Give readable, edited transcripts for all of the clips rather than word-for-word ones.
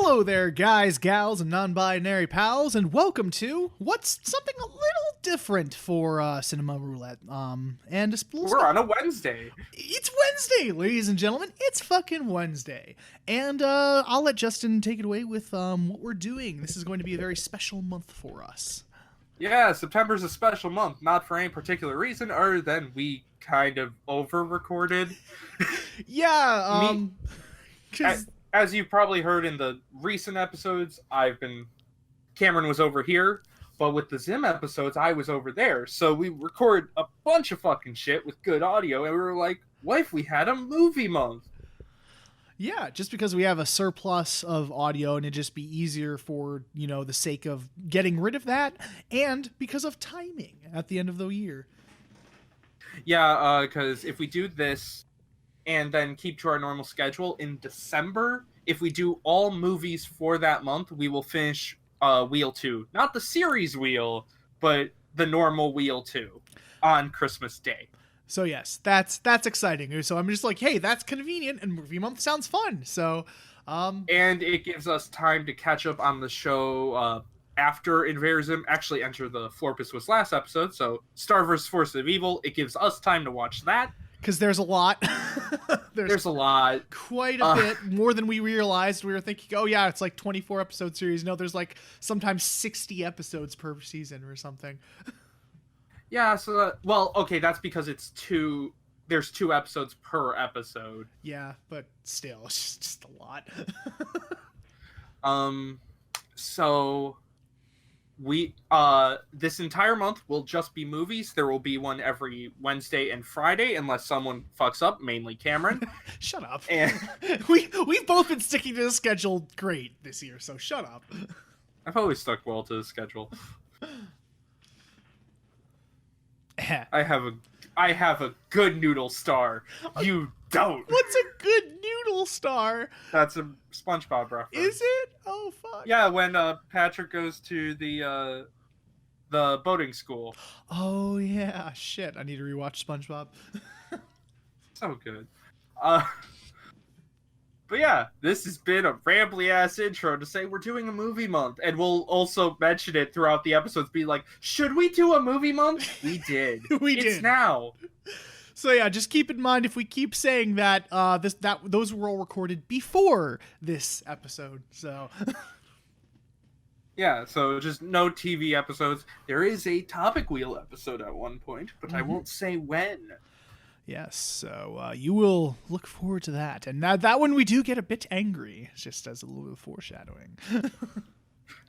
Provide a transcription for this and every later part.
Hello there, guys, gals, and non-binary pals, and welcome to what's something a little different for Cinema Roulette. And we're on a Wednesday. It's Wednesday, ladies and gentlemen. It's fucking Wednesday, and I'll let Justin take it away with what we're doing. This is going to be a very special month for us. Yeah, September's a special month, not for any particular reason, other than we kind of over-recorded. Yeah, As you've probably heard in the recent episodes, Cameron was over here, but with the Zim episodes, I was over there. So we record a bunch of fucking shit with good audio, and we were like, what if we had a movie month? Yeah, just because we have a surplus of audio and it'd just be easier for, the sake of getting rid of that and because of timing at the end of the year. Yeah, because if we do this and then keep to our normal schedule in December, if we do all movies for that month, we will finish Wheel 2. Not the series Wheel, but the normal Wheel 2 on Christmas Day. So yes, that's exciting. So I'm just like, hey, that's convenient, and movie month sounds fun. So, and it gives us time to catch up on the show after Inversum actually enter the Florpus was last episode. So Star vs. Force of Evil, it gives us time to watch that. Because there's a lot. there's a lot. Quite a bit. More than we realized. We were thinking, oh yeah, it's like 24 episode series. No, there's like sometimes 60 episodes per season or something. Yeah, so, okay, that's because there's 2 episodes per episode. Yeah, but still, it's just a lot. So we, this entire month will just be movies. There will be one every Wednesday and Friday, unless someone fucks up, mainly Cameron. Shut up. And we've both been sticking to the schedule great this year, so shut up. I've always stuck well to the schedule. I have a good noodle star. You don't. What's a good noodle star? That's a SpongeBob reference. Is it? Oh fuck. Yeah, when Patrick goes to the boating school. Oh yeah, shit. I need to rewatch SpongeBob. So good. But yeah, this has been a rambly ass intro to say we're doing a movie month, and we'll also mention it throughout the episodes. Be like, should we do a movie month? We did. It's now. So yeah, just keep in mind if we keep saying that those were all recorded before this episode. So yeah, so just no TV episodes. There is a topic wheel episode at one point, but I won't say when. Yes, so you will look forward to that. And that one we do get a bit angry, just as a little bit of foreshadowing.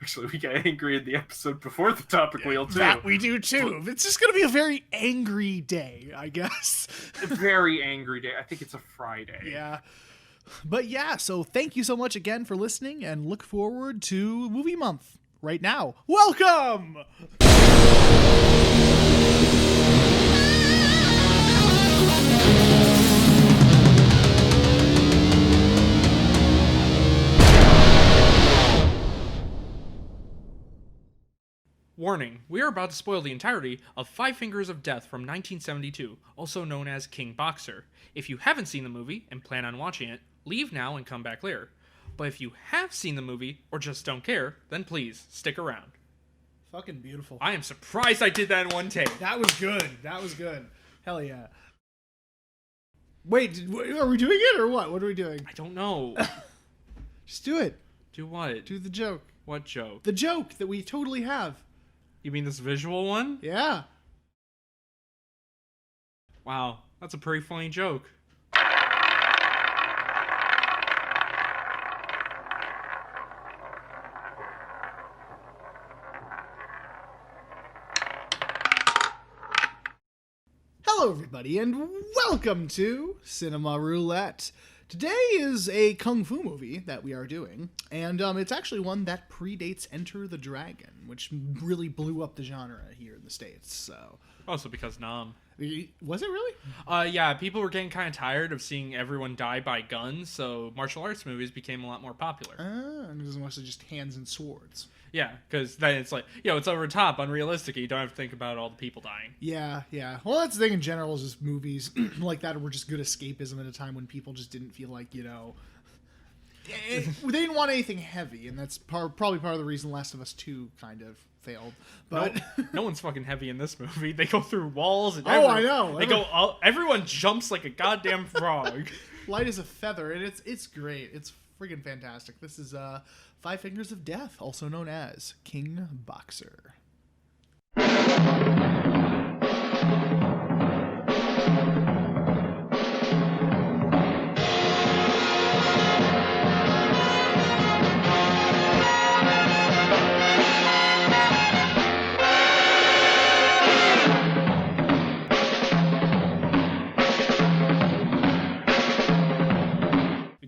Actually, we get angry in the episode before the topic wheel, too. That we do, too. It's just going to be a very angry day, I guess. A very angry day. I think it's a Friday. Yeah. But yeah, so thank you so much again for listening, and look forward to Movie Month right now. Welcome! Warning, we are about to spoil the entirety of Five Fingers of Death from 1972, also known as King Boxer. If you haven't seen the movie and plan on watching it, leave now and come back later. But if you have seen the movie or just don't care, then please stick around. Fucking beautiful. I am surprised I did that in one take. That was good. That was good. Hell yeah. Wait, are we doing it or what? What are we doing? I don't know. Just do it. Do what? Do the joke. What joke? The joke that we totally have. You mean this visual one? Yeah. Wow, that's a pretty funny joke. Hello, everybody, and welcome to Cinema Roulette. Today is a kung fu movie that we are doing, and it's actually one that predates Enter the Dragon, which really blew up the genre here in the States. So, Also because Nam. was it really? Yeah, people were getting kind of tired of seeing everyone die by guns, so martial arts movies became a lot more popular. And it was mostly just hands and swords. Yeah, because then it's like, it's over the top, unrealistic. You don't have to think about all the people dying. Yeah. Well, that's the thing in general is just movies like that were just good escapism at a time when people just didn't feel like, They didn't want anything heavy, and that's probably part of the reason Last of Us 2 kind of failed. But no one's fucking heavy in this movie. They go through walls and I know. They go up. Everyone jumps like a goddamn frog. Light as a feather, and it's great. It's friggin' fantastic. This is Five Fingers of Death, also known as King Boxer. We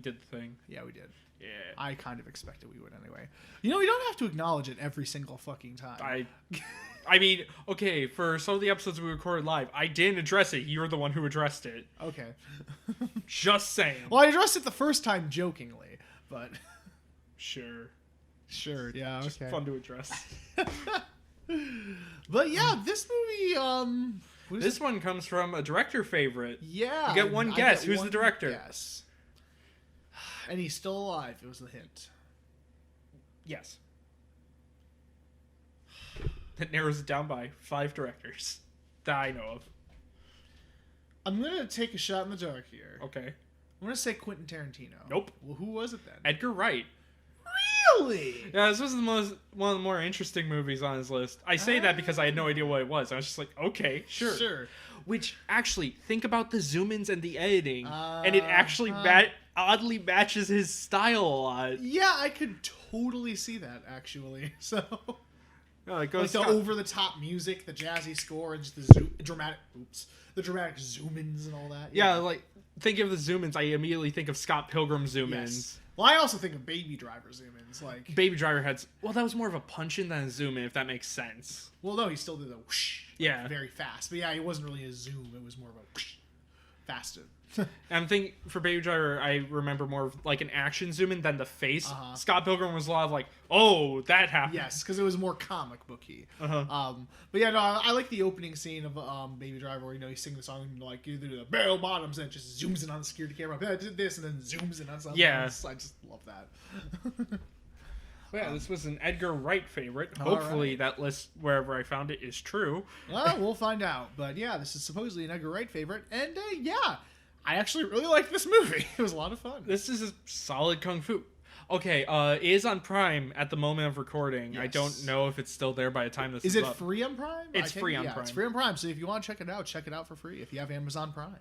did the thing. Yeah, we did. Yeah. I kind of expected we would anyway. You know, we don't have to acknowledge it every single fucking time. I mean, okay, for some of the episodes we recorded live, I didn't address it. You're the one who addressed it. Okay. Just saying. Well, I addressed it the first time jokingly, but... Sure. Sure, yeah, Just okay. fun to address. But yeah, this movie, This one comes from a director favorite. Yeah. You get one I guess. get Who's one the director? Guess. And he's still alive. It was the hint. Yes. That narrows it down by 5 directors that I know of. I'm going to take a shot in the dark here. Okay. I'm going to say Quentin Tarantino. Nope. Well, who was it then? Edgar Wright. Really? Yeah, this was one of the more interesting movies on his list. I say that because I had no idea what it was. I was just like, okay, sure. Sure. Which, actually, think about the zoom-ins and the editing, and it actually oddly matches his style a lot. Yeah, I could totally see that, actually. So... Yeah, it like goes the over-the-top music, the jazzy score, and just the dramatic zoom-ins and all that. Yeah, like, think of the zoom-ins, I immediately think of Scott Pilgrim zoom-ins. Yes. Well, I also think of Baby Driver zoom-ins. Like, Baby Driver had... Well, that was more of a punch-in than a zoom-in, if that makes sense. well, no, he still did the whoosh. Yeah. Very fast. But yeah, it wasn't really a zoom. It was more of a whoosh. Faster. And I'm thinking, for Baby Driver, I remember more of like an action zoom-in than the face. Uh-huh. Scott Pilgrim was a lot of like, oh, that happened. Yes, because it was more comic booky. Uh-huh. But yeah, no, I like the opening scene of Baby Driver where, you know, he's singing the song and like you do the barrel bottoms and it just zooms in on the security camera. I did this and then zooms in on something. Yeah. I just love that. Well, yeah, this was an Edgar Wright favorite. All Hopefully right. that list, wherever I found it, is true. Well, we'll find out. But yeah, this is supposedly an Edgar Wright favorite. And yeah, I actually really like this movie. It was a lot of fun. This is a solid kung fu. Okay, it is on Prime at the moment of recording. Yes. I don't know if it's still there by the time this is Is it up. free on Prime? It's free on Prime. It's free on Prime. So if you want to check it out for free if you have Amazon Prime.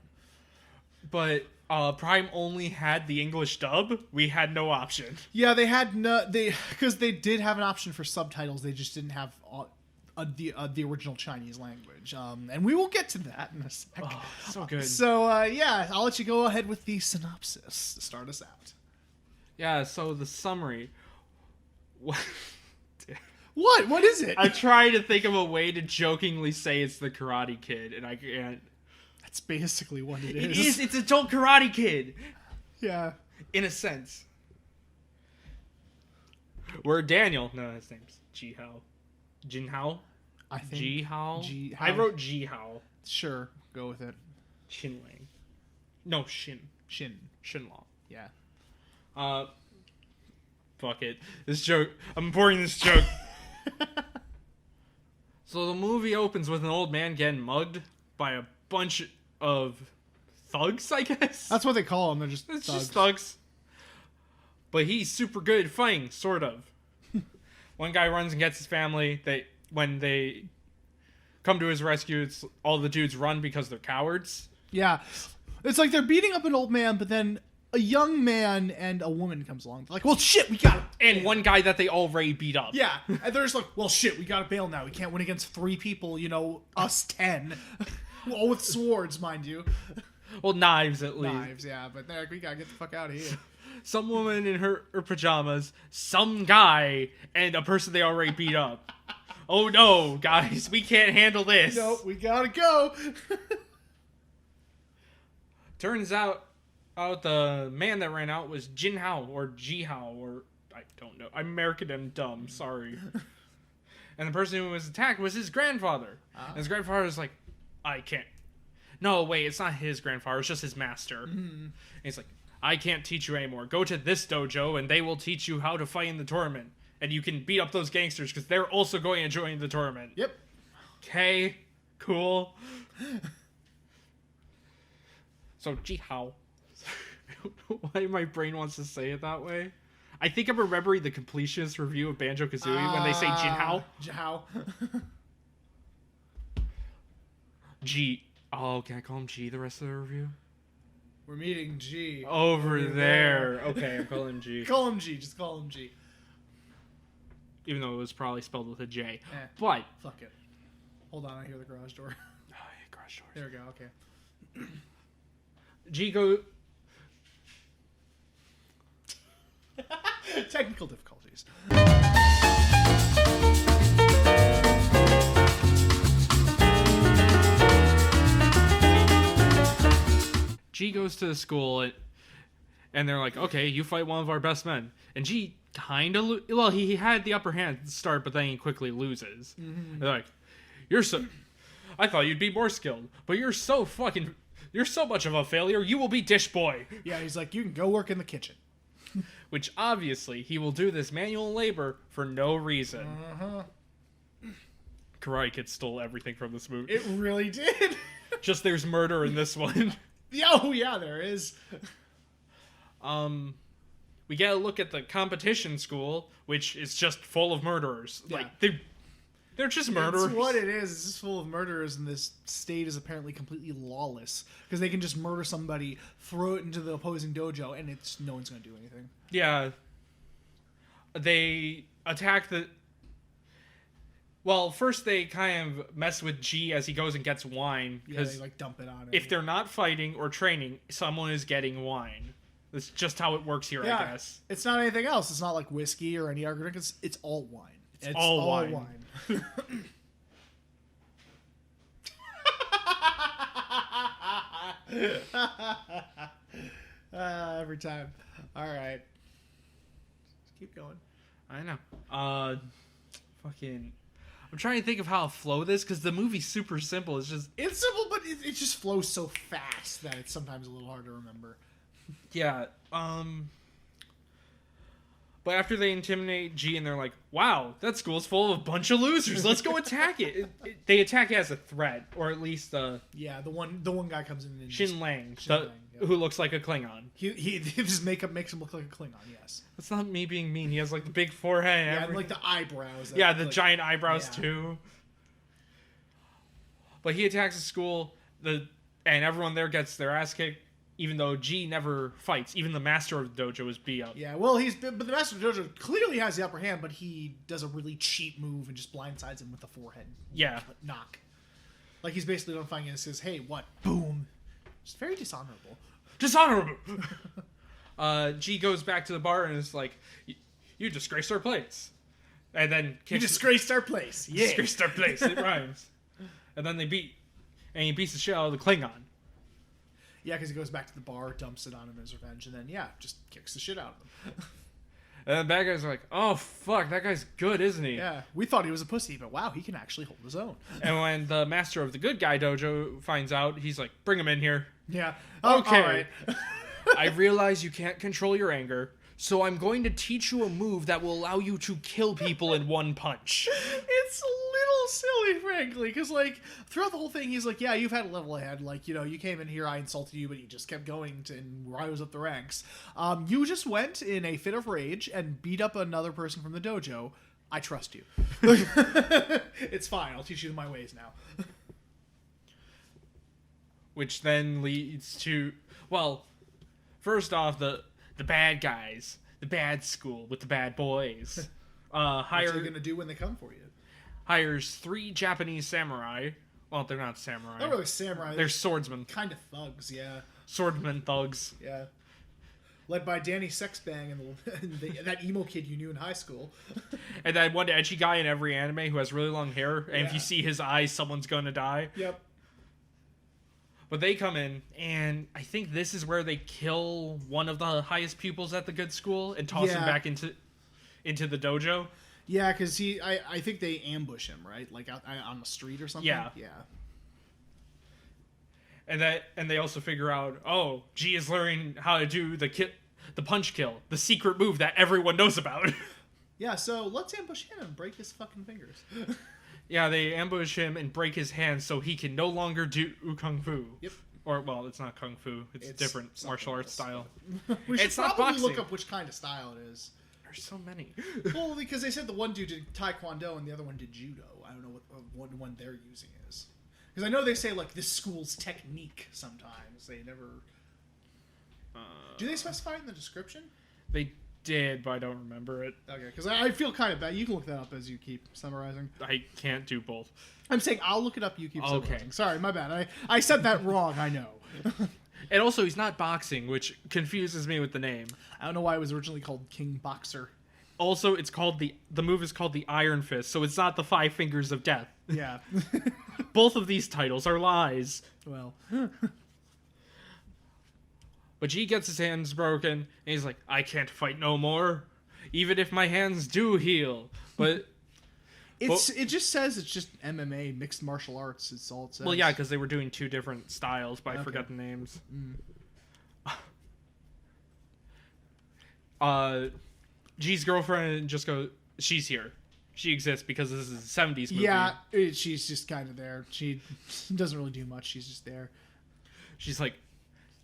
But Prime only had the English dub. We had no option. Yeah, because they did have an option for subtitles. They just didn't have the original Chinese language. And we will get to that in a sec. Oh, so good. So yeah, I'll let you go ahead with the synopsis to start us out. Yeah, so the summary. What? What is it? I try to think of a way to jokingly say it's the Karate Kid, and I can't. That's basically what it is. It is. It's adult Karate Kid. Yeah. In a sense. Where Daniel. No, his name's Ji-Hao. Jin-Hao? I think. Ji-Hao? Ji-Hao. I wrote Ji-Hao. Sure, go with it. Shin-Lang. No, Shin. Shin. Shin-Long. Yeah. Fuck it. This joke. I'm pouring this joke. So the movie opens with an old man getting mugged by a bunch of thugs, I guess? That's what they call them. They're just It's thugs. just thugs. But he's super good at fighting, sort of. One guy runs and gets his family. When they come to his rescue, it's all the dudes run because they're cowards. Yeah. It's like they're beating up an old man, but then a young man and a woman comes along. They're like, well, shit, we got him. And one guy that they already beat up. Yeah. And they're just like, well, shit, we got to bail now. We can't win against 3 people, us 10. All with swords, mind you. Well, knives at least. Knives, yeah. But they're like, we got to get the fuck out of here. Some woman in her pajamas, some guy, and a person they already beat up. Oh no, guys, we can't handle this. Nope, we got to go. Turns out the man that ran out was Jin Hao or Ji Hao or I don't know. I'm American and dumb. Sorry. And the person who was attacked was his grandfather. And his grandfather was like, I can't. No, wait, it's not his grandfather. It's just his master. And he's like, I can't teach you anymore. Go to this dojo, and they will teach you how to fight in the tournament. And you can beat up those gangsters, because they're also going to join the tournament. Yep. Okay, cool. So, Jihao. Why my brain wants to say it that way? I think I'm remembering the completionist review of Banjo-Kazooie when they say Jinhao. Jinhao. G. Oh, can I call him G the rest of the review? We're meeting G. Over there. Okay, I'm calling him G. Call him G. Just call him G. Even though it was probably spelled with a J. But. Fuck it. Hold on, I hear the garage door. Oh, yeah, garage doors. There we go, okay. G go... Technical difficulties. G goes to the school, and they're like, okay, you fight one of our best men. And G kind of... Well, he had the upper hand at the start, but then he quickly loses. Mm-hmm. They're like, you're so... I thought you'd be more skilled, but you're so fucking... You're so much of a failure, you will be dish boy. Yeah, he's like, you can go work in the kitchen. Which, obviously, he will do this manual labor for no reason. Uh-huh. Karate Kid stole everything from this movie. It really did. Just there's murder in this one. Oh, yeah, there is. We get a look at the competition school, which is just full of murderers. Yeah. Like, they're just murderers. That's what it is. It's just full of murderers, and this state is apparently completely lawless. Because they can just murder somebody, throw it into the opposing dojo, and no one's going to do anything. Yeah. They attack the... Well, first they kind of mess with G as he goes and gets wine. Yeah, they like dump it on him. If they're not fighting or training, someone is getting wine. That's just how it works here, I guess. It's not anything else. It's not like whiskey or any other drink. It's all wine. It's all wine. Every time. All right. Just keep going. I know. Fucking... I'm trying to think of how to flow this, because the movie's super simple. It's simple, but it just flows so fast that it's sometimes a little hard to remember. Yeah. But after they intimidate G and they're like, wow, that school's full of a bunch of losers. Let's go attack it. They attack it as a threat, or at least yeah, the one guy comes in and Shin Lang, yeah. who looks like a Klingon. He his makeup makes him look like a Klingon. Yes. That's not me being mean. He has like the big forehead. Yeah, and like the eyebrows. Yeah, the giant eyebrows too. But he attacks the school. And everyone there gets their ass kicked. Even though G never fights, even the master of the dojo is beat up. Yeah, well, but the master of the dojo clearly has the upper hand, but he does a really cheap move and just blindsides him with the forehead. Yeah, knock. Like he's basically notifying and says, "Hey, what? Boom!" It's very dishonorable. Dishonorable. G goes back to the bar and is like, "You disgraced our place," and then you disgraced our place. Yeah, disgraced our place. It rhymes. And then he beats the shit out of the Klingon. Yeah, because he goes back to the bar, dumps it on him as revenge, and then, just kicks the shit out of him. And the bad guys are like, oh, fuck, that guy's good, isn't he? Yeah, we thought he was a pussy, but wow, he can actually hold his own. And when the master of the good guy dojo finds out, he's like, bring him in here. Yeah. Okay. All right. I realize you can't control your anger, so I'm going to teach you a move that will allow you to kill people in one punch. It's a little silly, frankly, because, like, throughout the whole thing, he's like, yeah, you've had a level ahead. Like, you came in here, I insulted you, but you just kept going and rose up the ranks. You just went in a fit of rage and beat up another person from the dojo. I trust you. It's fine. I'll teach you my ways now. Which then leads to, well, first off, the bad guys, the bad school with the bad boys. What are you gonna do when they come for you? Hires 3 Japanese samurai. Well, they're not samurai. They're not really samurai. They're swordsmen. Kind of thugs, yeah. Swordsmen thugs. Yeah. Led by Danny Sexbang and that emo kid you knew in high school. And that one edgy guy in every anime who has really long hair. And if you see his eyes, someone's gonna die. Yep. But they come in, and I think this is where they kill one of the highest pupils at the good school and toss him back into the dojo. Yeah, because I think they ambush him, right? Like out on the street or something? Yeah. Yeah. And they also figure out, oh, G is learning how to do the punch kill, the secret move that everyone knows about. Yeah, so let's ambush him and break his fucking fingers. Yeah, they ambush him and break his hands so he can no longer do kung fu. Yep. Or, well, it's not kung fu. It's different martial arts style. We should It's not probably boxing. look up which kind of style it is. There's so many. Well, because they said the one dude did taekwondo and the other one did judo. I don't know what one they're using is. Because I know they say, like, this school's technique sometimes. They never... Do they specify it in the description? They did, but I don't remember it. Okay, because I feel kind of bad. You can look that up as you keep summarizing. I can't do both. I'm saying I'll look it up, you keep summarizing. Okay. Sorry, my bad. I said that wrong, I know. And also, he's not boxing, which confuses me with the name. I don't know why it was originally called King Boxer. Also, it's called the move is called the Iron Fist, so it's not the 5 Fingers of Death. Yeah. Both of these titles are lies. Well... But G gets his hands broken, and he's like, I can't fight no more, even if my hands do heal. But it just says it's just MMA, mixed martial arts. It's all it says. well, yeah, because they were doing 2 different styles, but I forgot the names. G's girlfriend just goes, she's here. She exists because this is a 70s movie. Yeah, she's just kind of there. She doesn't really do much. She's just there. She's like,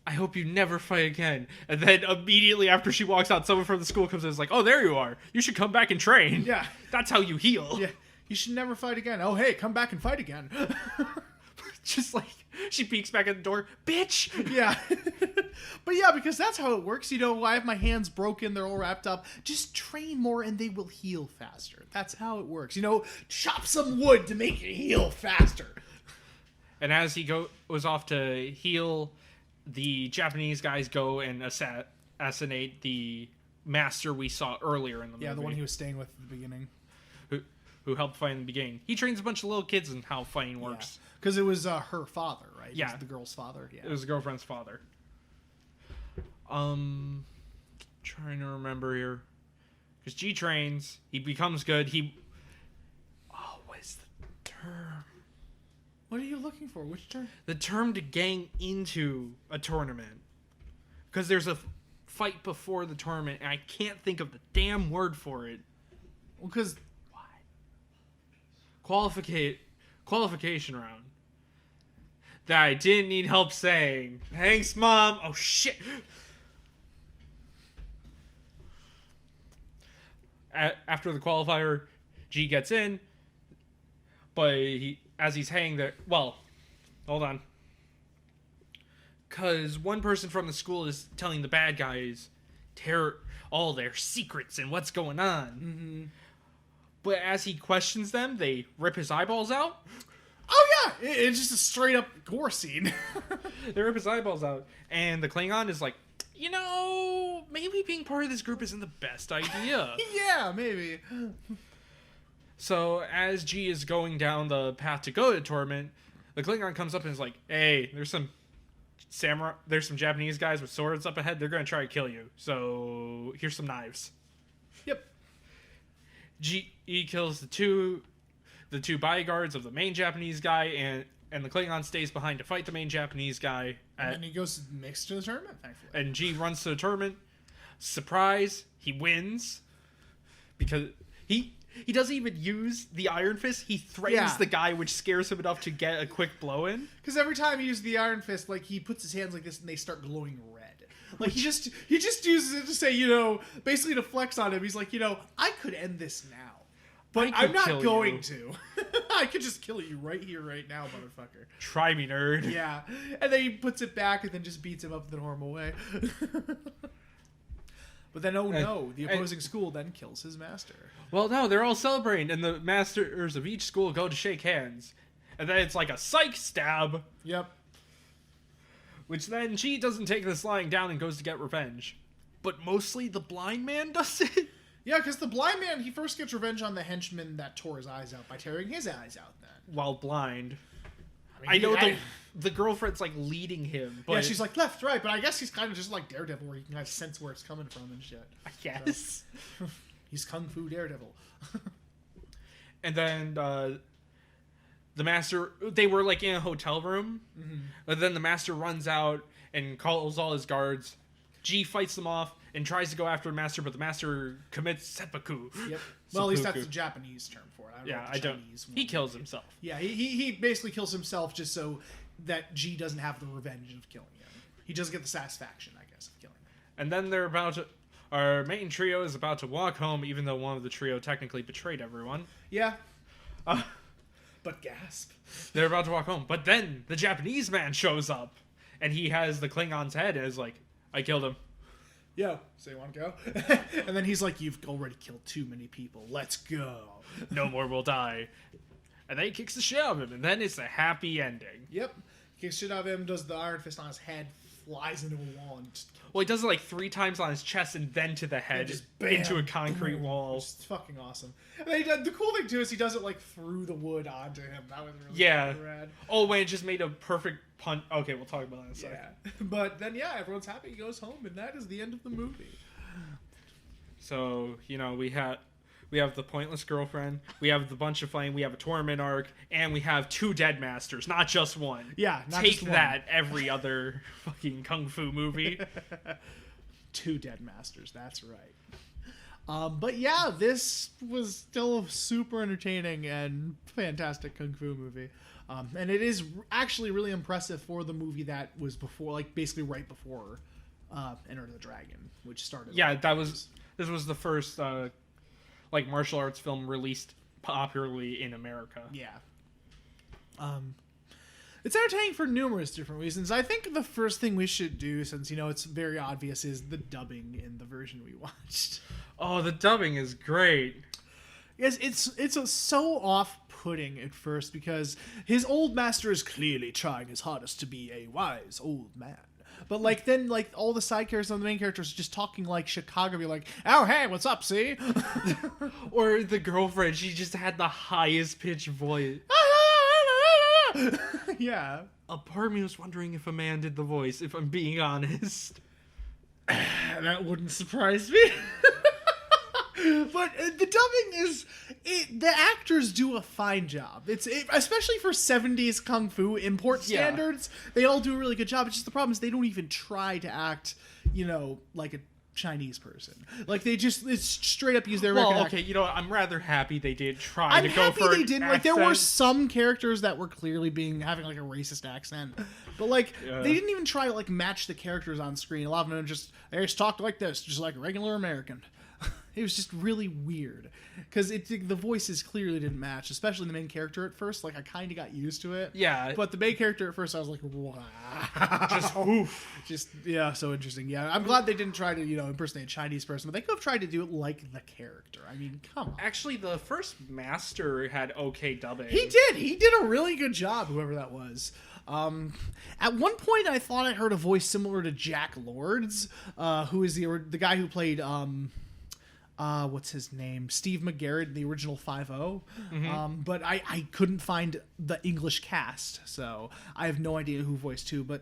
I hope you never fight again. And then immediately after she walks out, someone from the school comes in and is like, oh, there you are. You should come back and train. Yeah. That's how you heal. Yeah. You should never fight again. Oh, hey, come back and fight again. Just like, she peeks back at the door. Bitch! Yeah. But yeah, because that's how it works. You know, I have my hands broken. They're all wrapped up. Just train more and they will heal faster. That's how it works. You know, chop some wood to make it heal faster. And as he goes off to heal, the Japanese guys go and assassinate the master we saw earlier in the movie. Yeah, the one he was staying with at the beginning. Who helped fight in the beginning. He trains a bunch of little kids in how fighting works. Because it was her father, right? Yeah. It was the girl's father. Yeah. It was the girlfriend's father. Trying to remember here. Because G trains, he becomes good, what is the term? What are you looking for? Which term? The term to gang into a tournament. Because there's a fight before the tournament, and I can't think of the damn word for it. Well, because... Qualification round. That I didn't need help saying. Thanks, Mom. Oh, shit. After the qualifier, G gets in. But as he's hanging there... Well, hold on. Because one person from the school is telling the bad guys all their secrets and what's going on. Mm-hmm. But as he questions them, they rip his eyeballs out. Oh, yeah! It's just a straight-up gore scene. They rip his eyeballs out. And the Klingon is like, you know, maybe being part of this group isn't the best idea. Yeah, maybe. So as G is going down the path to go to the tournament, the Klingon comes up and is like, hey, there's some Japanese guys with swords up ahead. They're going to try to kill you. So here's some knives. Yep. G kills the two bodyguards of the main Japanese guy, and the Klingon stays behind to fight the main Japanese guy. And then he goes mixed to the tournament, thankfully. And G runs to the tournament. Surprise, he wins. Because he doesn't even use the Iron Fist. He threatens the guy, which scares him enough to get a quick blow in. Because every time he uses the Iron Fist, like, he puts his hands like this and they start glowing red. Like, he just uses it to say, you know, basically to flex on him. He's like, you know, I could end this now. But I'm not going to. I could just kill you right here, right now, motherfucker. Try me, nerd. Yeah. And then he puts it back and then just beats him up the normal way. But then, the opposing school then kills his master. Well, no, they're all celebrating, and the masters of each school go to shake hands. And then it's like a psych stab. Yep. Which then G doesn't take this lying down and goes to get revenge. But mostly the blind man does it. Yeah, because the blind man, he first gets revenge on the henchman that tore his eyes out by tearing his eyes out then. While blind. I know the girlfriend's like leading him. But yeah, she's like left, right, but I guess he's kind of just like Daredevil where he can kind of sense where it's coming from and shit. I guess. So, he's Kung Fu Daredevil. And then the master, they were like in a hotel room, but then the master runs out and calls all his guards. G fights them off and tries to go after the master, but the master commits seppuku. Yep. Well, at least that's the Japanese term for it. I don't. He kills himself. Yeah, he basically kills himself just so that G doesn't have the revenge of killing him. He doesn't get the satisfaction, I guess, of killing him. And then they're about to. Our main trio is about to walk home, even though one of the trio technically betrayed everyone. Yeah. But gasp. They're about to walk home, but then the Japanese man shows up, and he has the Klingon's head and is like, I killed him. Yo, so you want to go? And then he's like, you've already killed too many people. Let's go. No more will die. And then he kicks the shit out of him, and then it's a happy ending. Yep. Kicks shit out of him, does the Iron Fist on his head, flies into a wall, and just... Well, he does it like 3 times on his chest and then to the head, just bam, into a concrete boom. wall. It's fucking awesome. And then the cool thing, too, is he does it, like, through the wood onto him. That was really rad. Oh, wait, it just made a perfect punch. Okay, we'll talk about that in a second. Yeah. But then, yeah, everyone's happy. He goes home, and that is the end of the movie. So, you know, we have the pointless girlfriend, we have the bunch of flame, we have a tournament arc, and we have 2 dead masters, not just one. Yeah, not Take just one. that, every other fucking kung fu movie. 2 dead masters, that's right. But yeah, this was still a super entertaining and fantastic kung fu movie. And it is actually really impressive for the movie that was before, like basically right before Enter the Dragon, which started. Yeah, this was the first like martial arts film released popularly in America. Yeah. It's entertaining for numerous different reasons. I think the first thing we should do, since, you know, it's very obvious, is the dubbing in the version we watched. Oh, the dubbing is great. Yes, it's so off-putting at first because his old master is clearly trying his hardest to be a wise old man. But, like, then, like, all the side characters and the main characters are just talking like Chicago, be like, oh, hey, what's up, see? Or the girlfriend, she just had the highest pitched voice. Yeah. A part of me was wondering if a man did the voice, if I'm being honest. That wouldn't surprise me. But the dubbing is... the actors do a fine job. Especially for 70s kung fu import standards, they all do a really good job. It's just the problem is they don't even try to act, you know, like a Chinese person. Like, it's straight up use their American Well, okay, you know what? I'm rather happy they did try to go for they didn't. Like, there were some characters that were clearly having like a racist accent, but like they didn't even try to like match the characters on screen. A lot of them they just talked like this, just like regular American. It was just really weird because the voices clearly didn't match, especially the main character at first. Like, I kind of got used to it. Yeah. But the main character at first, I was like, wow. Just oof. Just, yeah, so interesting. Yeah, I'm glad they didn't try to, you know, impersonate a Chinese person, but they could have tried to do it like the character. I mean, come on. Actually, the first master had okay dubbing. He did a really good job, whoever that was. At one point, I thought I heard a voice similar to Jack Lord's, who is the guy who played, what's his name? Steve McGarrett in the original 5-0. But I couldn't find the English cast, so I have no idea who voiced who. But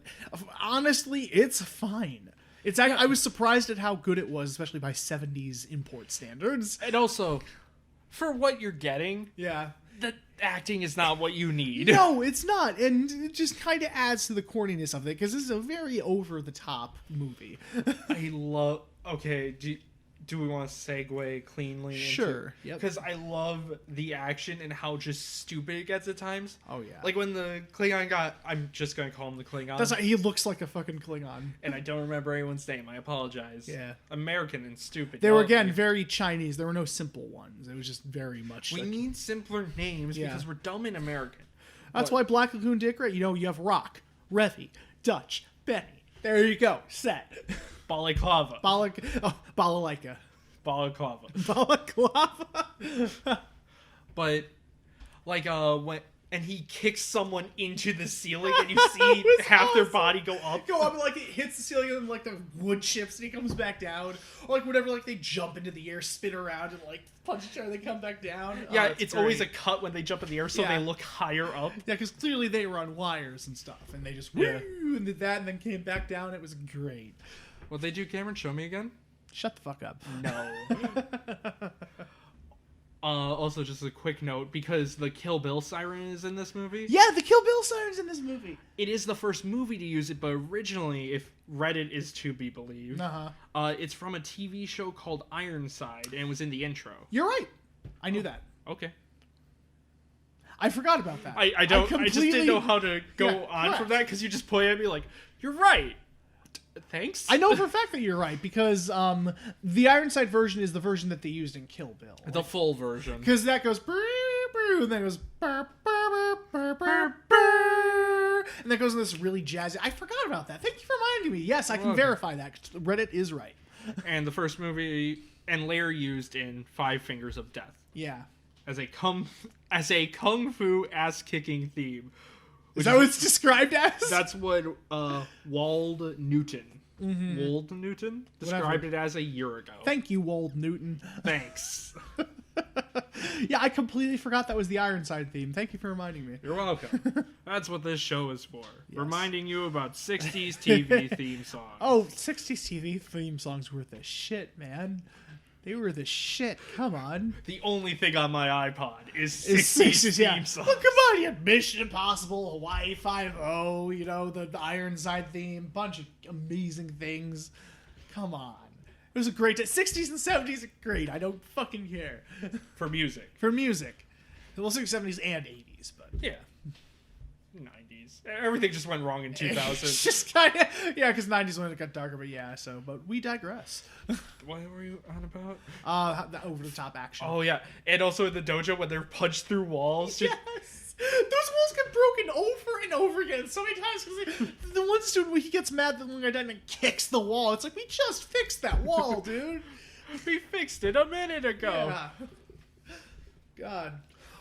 honestly, it's fine. I was surprised at how good it was, especially by 70s import standards. And also, for what you're getting, Yeah. the acting is not what you need. No, it's not. And it just kind of adds to the corniness of it, because this is a very over-the-top movie. I love... Okay, do we want to segue cleanly? Sure. Yep. Because I love the action and how just stupid it gets at times. Oh, yeah. Like when the Klingon I'm just going to call him the Klingon. He looks like a fucking Klingon. And I don't remember anyone's name. I apologize. Yeah. American and stupid. They were, again, very Chinese. There were no simple ones. It was just very much... We need simpler names because we're dumb in American. That's why Black Lagoon Dick, right? You know, you have Rock, Revy, Dutch, Benny. There you go. Set. Balaclava. Balalaika. Balaclava. Balaclava. But, like, and he kicks someone into the ceiling and you see half their body go up. And, like, it hits the ceiling and, like, the wood chips and he comes back down. Or, like, whenever, like, they jump into the air, spin around and, like, punch each other, they come back down. Yeah, it's always a cut when they jump in the air so they look higher up. Yeah, because clearly they were on wires and stuff. And they just and did that and then came back down. It was great. What'd they do, Cameron? Show me again? Shut the fuck up. No. Also, just a quick note, because the Kill Bill siren is in this movie. Yeah, the Kill Bill siren's in this movie. It is the first movie to use it, but originally, if Reddit is to be believed, it's from a TV show called Ironside, and it was in the intro. You're right. I knew that. Okay. I forgot about that. I just didn't know how to go on from that, because you just pointed at me like, you're right. Thanks. I know for a fact that you're right, because the Ironside version is the version that they used in Kill Bill. The full version. Because that goes brr, brr, and then it goes brr, brr, brr, brr, brr, and that goes in this really jazzy. I forgot about that. Thank you for reminding me. Yes, I can verify that. Reddit is right. And the first movie and later used in Five Fingers of Death. Yeah. As a kung fu ass kicking theme. Is that what it's described as? That's what Wald Newton described it as a year ago. Thank you, Wold Newton. Thanks. Yeah, I completely forgot that was the Ironside theme. Thank you for reminding me. You're welcome. That's what this show is for. Yes. Reminding you about 60s TV theme songs. Oh, 60s TV theme songs were the shit, man. They were the shit. Come on. The only thing on my iPod is 60s theme songs. Well, come on. You had Mission Impossible, Hawaii Five-0, the Ironside theme, bunch of amazing things. Come on. It was a great 60s and 70s are great. I don't fucking care. For music. For music. Well, 60s, 70s, and 80s, but... Yeah. 90s. Everything just went wrong in 2000. It's just kind of... Yeah, because 90s when it got darker, but yeah, but we digress. What were you on about? The over-the-top action. Oh, yeah. And also in the dojo when they're punched through walls. Yes! Those walls get broken over and over again so many times, because the one student, when he gets mad that the one guy down and kicks the wall, it's like, we just fixed that wall, dude. We fixed it a minute ago. Yeah. God.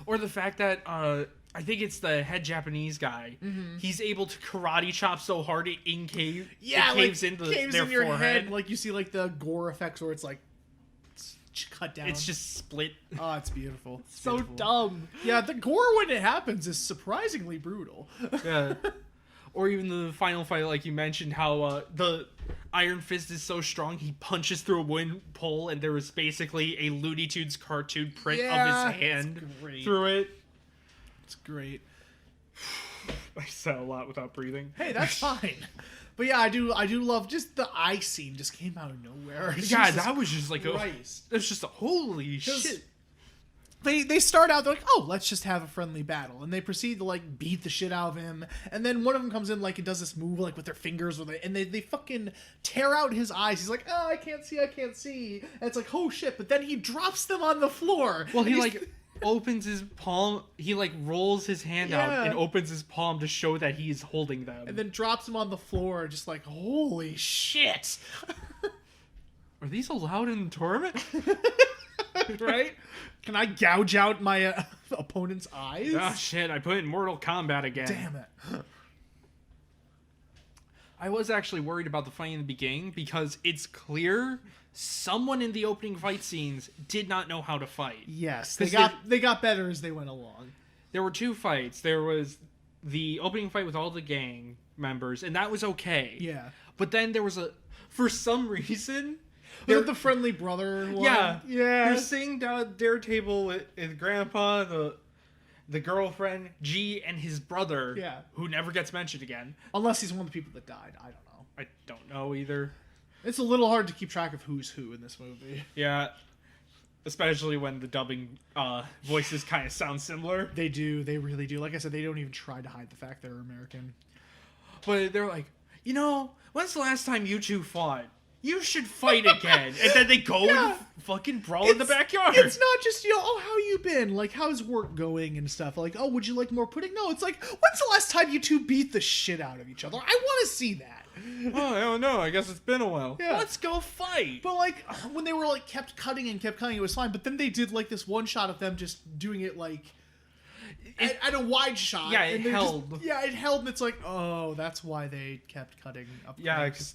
Or the fact that, I think it's the head Japanese guy. Mm-hmm. He's able to karate chop so hard it caves into their in your forehead. Head, like you see like the gore effects where it's like cut down. It's just split. Oh, it's beautiful. It's so beautiful. dumb. Yeah, the gore when it happens is surprisingly brutal. Yeah. Or even the final fight, like you mentioned, how the Iron Fist is so strong, he punches through a wooden pole, and there was basically a Looney Tunes cartoon print of his hand through it. It's great. I said a lot without breathing. Hey, that's fine. But yeah, I do love just the eye scene just came out of nowhere. Yeah, that was just like it was just a holy shit. They start out, they're like, oh, let's just have a friendly battle. And they proceed to, like, beat the shit out of him. And then one of them comes in, like, and does this move, like, with their fingers. And they fucking tear out his eyes. He's like, oh, I can't see. And it's like, oh, shit. But then he drops them on the floor. Well, he, like, opens his palm. He, like, rolls his hand out and opens his palm to show that he's holding them. And then drops them on the floor, just like, holy shit. Are these allowed in the tournament? Right? Can I gouge out my opponent's eyes? Oh, shit. I put it in Mortal Kombat again. Damn it. I was actually worried about the fight in the beginning because it's clear someone in the opening fight scenes did not know how to fight. Yes. They got better as they went along. There were two fights. There was the opening fight with all the gang members, and that was okay. Yeah. But then there was for some reason... They're the friendly brother one. Yeah. Yeah. They're sitting down at their table with his grandpa, the girlfriend, G, and his brother, who never gets mentioned again. Unless he's one of the people that died. I don't know. I don't know either. It's a little hard to keep track of who's who in this movie. Yeah. Especially when the dubbing voices kind of sound similar. They do. They really do. Like I said, they don't even try to hide the fact they're American. But they're like, when's the last time you two fought? You should fight again. And then they go and fucking brawl in the backyard. It's not just, oh, how you been? Like, how's work going and stuff? Like, oh, would you like more pudding? No, it's like, when's the last time you two beat the shit out of each other? I want to see that. Oh, I don't know. I guess it's been a while. Yeah. Let's go fight. But, like, when they were, like, kept cutting, it was fine. But then they did, like, this one shot of them just doing it, like... At a wide shot. Yeah, it held. It held, and it's like, oh, that's why they kept cutting up. Yeah, because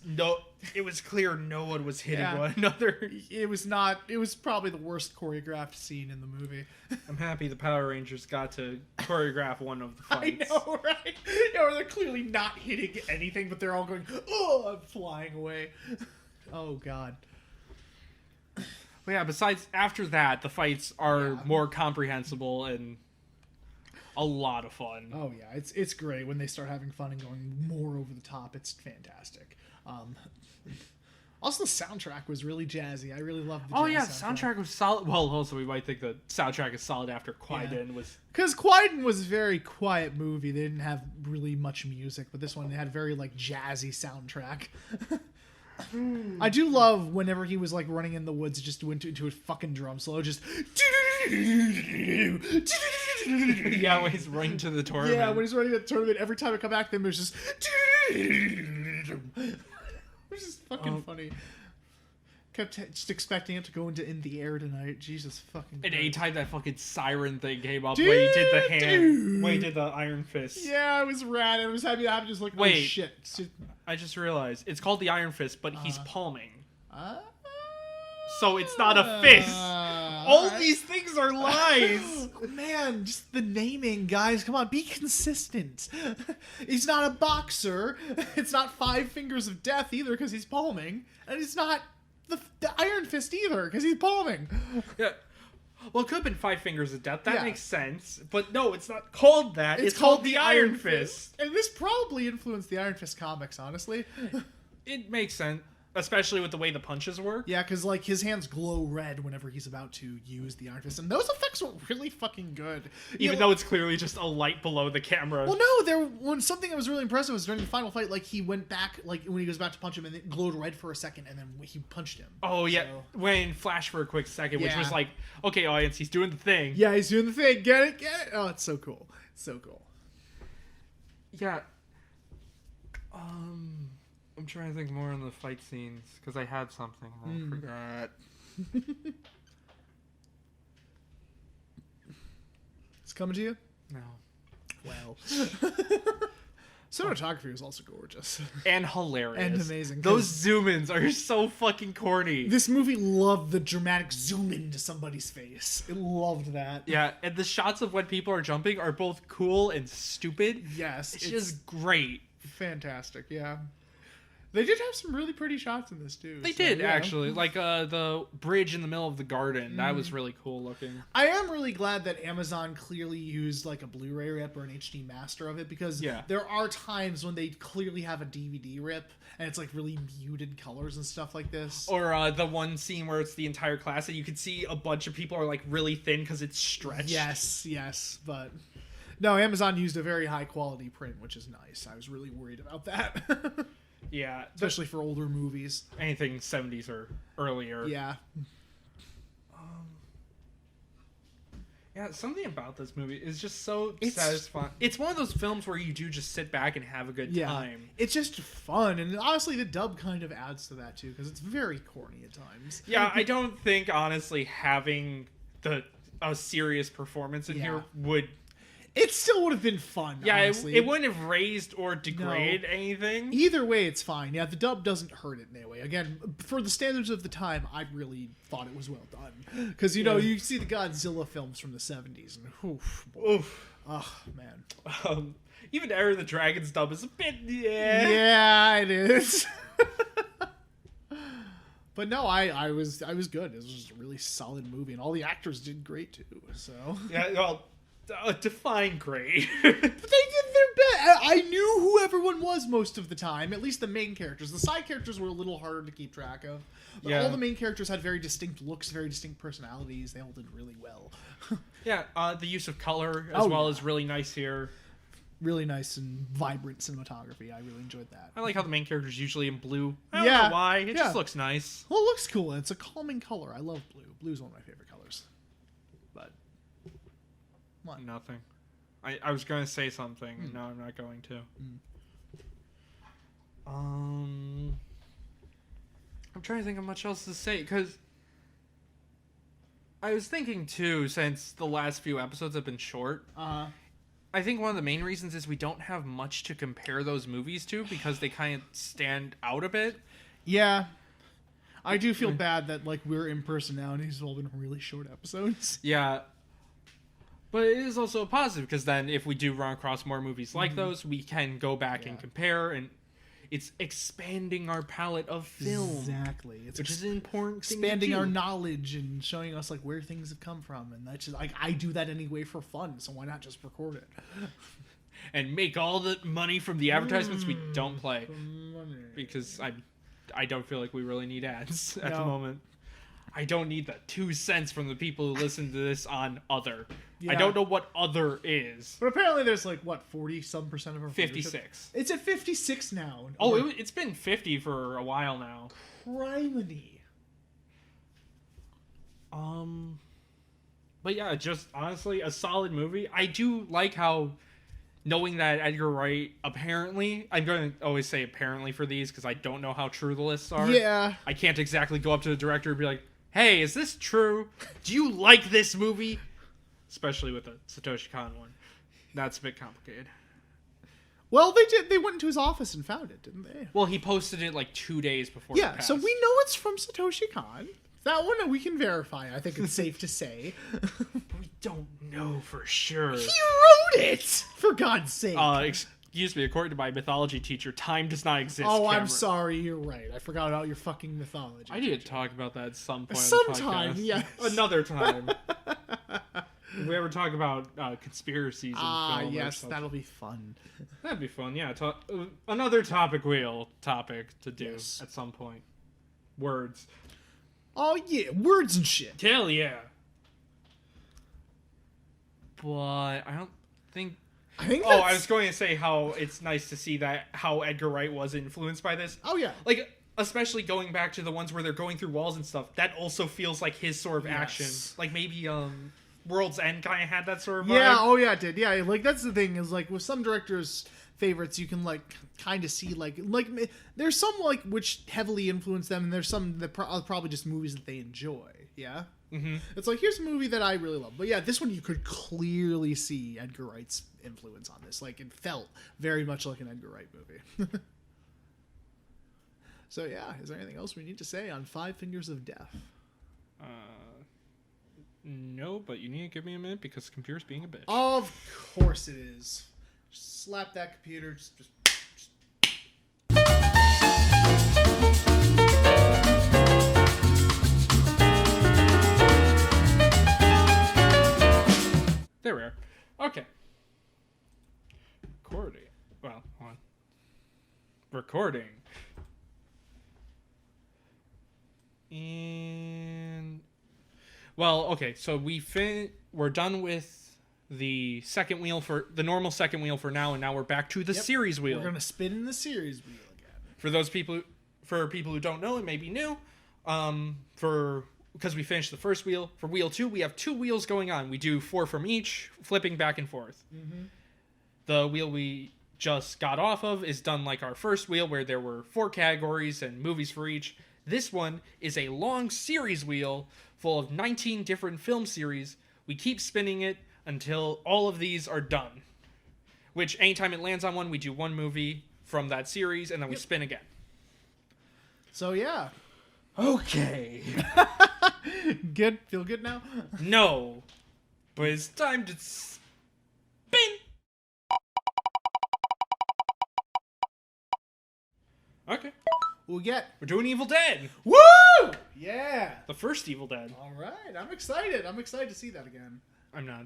it was clear no one was hitting one another. It was probably the worst choreographed scene in the movie. I'm happy the Power Rangers got to choreograph one of the fights. I know, right? Where they're clearly not hitting anything, but they're all going, oh, I'm flying away. Oh, God. But yeah, besides after that, the fights are more comprehensible and a lot of fun. Oh yeah, it's great when they start having fun and going more over the top. It's fantastic. Also, the soundtrack was really jazzy. I really loved the soundtrack was solid. Well, also we might think the soundtrack is solid after Kwai-den was... Because Kwai-den was a very quiet movie. They didn't have really much music, but this one they had very like jazzy soundtrack. I do love whenever he was like running in the woods, just went into a fucking drum solo, just... Yeah, when he's running to the tournament. Yeah, when he's running to the tournament, every time I come back, then there's just... Which is fucking funny. Kept just expecting it to go into In the Air tonight. Jesus fucking And Christ. anytime that fucking siren thing came up, when he did the hand, when he did the Iron Fist. Yeah, it was rad. I was happy to have just like, Wait. oh shit. I just realized it's called the Iron Fist, but he's palming, Uh, so it's not a fist. All alright. these things are lies. Man, just the naming, guys. Come on, be consistent. He's not a boxer. It's not Five Fingers of Death either, because he's palming, and it's not the Iron Fist either, because he's palming. Yeah. Well, it could have been Five Fingers of Death. That Yeah. makes sense. But no, it's not called that. It's called the Iron Fist. And this probably influenced the Iron Fist comics, honestly. It makes sense, especially with the way the punches work. Yeah, because like his hands glow red whenever he's about to use the Iron Fist, and those effects were really fucking good. Even though it's clearly just a light below the camera. Well, no, when something that was really impressive was during the final fight, like he went back, like when he was about to punch him, and it glowed red for a second, and then he punched him. Oh, yeah. So- When flash for a quick second, which Yeah. was like, okay, audience, he's doing the thing. Yeah, he's doing the thing. Get it? Oh, it's so cool. It's so cool. Yeah. I'm trying to think more on the fight scenes, because I had something and I forgot. It's coming to you? No. Well. Cinematography was also gorgeous. And hilarious. And amazing, 'cause- Those zoom-ins are so fucking corny. This movie loved the dramatic zoom into somebody's face. It loved that. Yeah, and the shots of when people are jumping are both cool and stupid. Yes. It's just great. fantastic, yeah. They did have some really pretty shots in this too. They so, did, yeah. actually. Like, the bridge in the middle of the garden. That was really cool looking. I am really glad that Amazon clearly used like a Blu-ray rip or an HD master of it, because there are times when they clearly have a DVD rip and it's like really muted colors and stuff like this. Or the one scene where it's the entire class and you can see a bunch of people are like really thin because it's stretched. Yes, but no, Amazon used a very high quality print, which is nice. I was really worried about that. Yeah. Especially for older movies. Anything 70s or earlier. Yeah. Yeah, something about this movie is just so satisfying. It's one of those films where you do just sit back and have a good time. It's just fun, and honestly, the dub kind of adds to that too, because it's very corny at times. Yeah, I don't think honestly having a serious performance in here would. It still would have been fun. Yeah, honestly. it wouldn't have raised or degraded anything. Either way, it's fine. Yeah, the dub doesn't hurt it in any way. Again, for the standards of the time, I really thought it was well done. Because, you know, you see the Godzilla films from the 70s, and oof. Oh, man. Even Enter the Dragon's dub is a bit, Yeah, it is. But no, I was good. It was just a really solid movie, and all the actors did great, too. So Yeah, well, define great. But they did their best. I knew who everyone was most of the time. At least the main characters. The side characters were a little harder to keep track of. But all the main characters had very distinct looks, very distinct personalities. They all did really well. Yeah, the use of color as well is really nice here. Really nice and vibrant cinematography. I really enjoyed that. I like how the main character is usually in blue. I don't know why. It just looks nice. Well, it looks cool, and it's a calming color. I love blue. Blue's one of my favorite colors. But what? Nothing. I was going to say something. No, I'm not going to. I'm trying to think of much else to say, because I was thinking, too, since the last few episodes have been short, I think one of the main reasons is we don't have much to compare those movies to, because they kind of stand out a bit. Yeah. I do feel bad that, like, we're in person now, and these have all been really short episodes. Yeah. But it is also a positive, because then if we do run across more movies like those, we can go back and compare, and It's expanding our palette of film. Exactly. It's Which is an important thing expanding to do. our knowledge and showing us like where things have come from, and that's just like I do that anyway for fun, so why not just record it? And make all the money from the advertisements we don't play. Money. Because I don't feel like we really need ads at the No. moment. I don't need the 2 cents from the people who listen to this on Other. I Yeah. don't know what Other is. But apparently there's like what 40-some% of our 56. It's at 56 now. Oh, it's been 50 for a while now. criminy. But yeah, just honestly a solid movie. I do like how knowing that Edgar Wright apparently, I'm going to always say apparently for these because I don't know how true the lists are. Yeah. I can't exactly go up to the director and be like, "Hey, is this true? Do you like this movie?" Especially with the Satoshi Kon one. That's a bit complicated. Well, they did. They went into his office and found it, didn't they? Well, he posted it like 2 days before. Yeah. So we know it's from Satoshi Kon. That one we can verify. I think it's safe to say. We don't know for sure. He wrote it, for God's sake. Excuse me. According to my mythology teacher, time does not exist. Oh, I'm Cameron. sorry. You're right. I forgot about your fucking mythology. I need to talk about that at some point. Sometime, on the podcast. yes. Another time. If we ever talk about conspiracies in film or yes, something. that'll be fun. That'd be fun. Yeah, another topic to do Yes. at some point. Words. Oh yeah, words and shit. Hell yeah. But I don't think. I think. Oh, I was going to say how it's nice to see that how Edgar Wright was influenced by this. Oh yeah. Like, especially going back to the ones where they're going through walls and stuff. That also feels like his sort of action. Yes. Like maybe World's End kind of had that sort of vibe. Yeah. Oh yeah, it did. Yeah. Like that's the thing is like with some directors' favorites, you can like kind of see like there's some like which heavily influence them, and there's some that are probably just movies that they enjoy. Yeah. Mm-hmm. It's like here's a movie that I really love, but yeah, this one you could clearly see Edgar Wright's influence on this. Like it felt very much like an Edgar Wright movie. So yeah, is there anything else we need to say on Five Fingers of Death? No, but you need to give me a minute because the computer's being a bitch. Of course it is. Just slap that computer. Just... There we are. Okay. Recording. Well, hold on. Recording. And well, okay, so we're done with the second wheel for the normal second wheel for now, and now we're back to the series wheel. We're gonna spin in the series wheel again. For people who don't know, it may be new. Because we finished the first wheel. For wheel 2, we have 2 wheels going on. We do 4 from each, flipping back and forth. Mm-hmm. The wheel we just got off of is done like our first wheel, where there were 4 categories and movies for each. This one is a long series wheel full of 19 different film series. We keep spinning it until all of these are done. Which, anytime it lands on one, we do 1 movie from that series, and then we spin again. So yeah. Okay. Good? Feel good now? No. But it's time to spin. Okay. We'll get... We're doing Evil Dead. Woo! Yeah! The first Evil Dead. All right. I'm excited. I'm excited to see that again. I'm not.